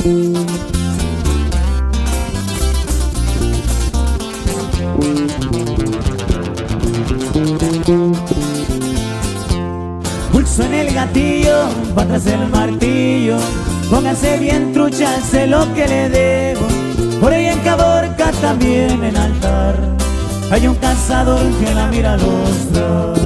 Pulso en el gatillo, va atrás el martillo. Póngase bien trucha, sé lo que le debo. Por ahí en Caborca, también en Altar, hay un cazador que la mira a los dos.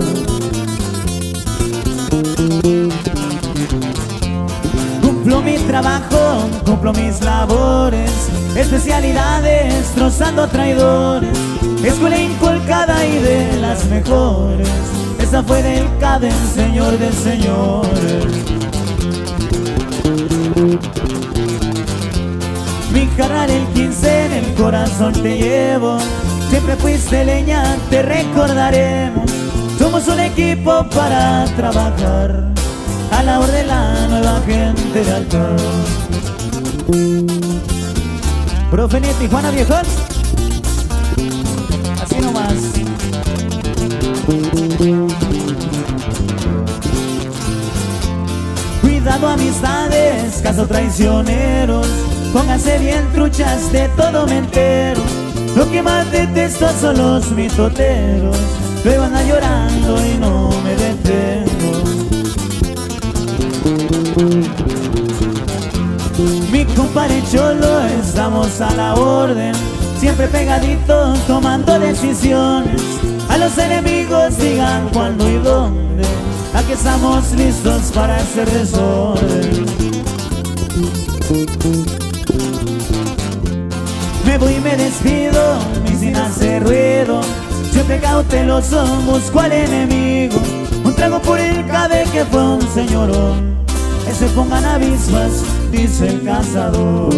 Cumplo mi trabajo, cumplo mis labores, especialidades, trozando traidores. Escuela inculcada y de las mejores, esa fue del Caden, señor de señores. Mi carnal el 15 en el corazón te llevo. Siempre fuiste leña, te recordaremos. Somos un equipo para trabajar a la hora de la nueva gente de Altar. Profe Nieto y Juana Viejón, así nomás. Cuidado amistades, caso traicioneros. Pónganse bien truchas, de todo me entero. Lo que más detesto son los mitoteros. Luego andan llorando y no me detengo. Mi compadre Cholo, estamos a la orden, siempre pegaditos, tomando decisiones. A los enemigos digan cuándo y dónde, aquí estamos listos para hacer desorden. Me voy y me despido, y sin hacer ruido, siempre cauteloso, busco al enemigo. Un trago por el Cabe que fue un señorón, que se pongan abismas, dice el cazador.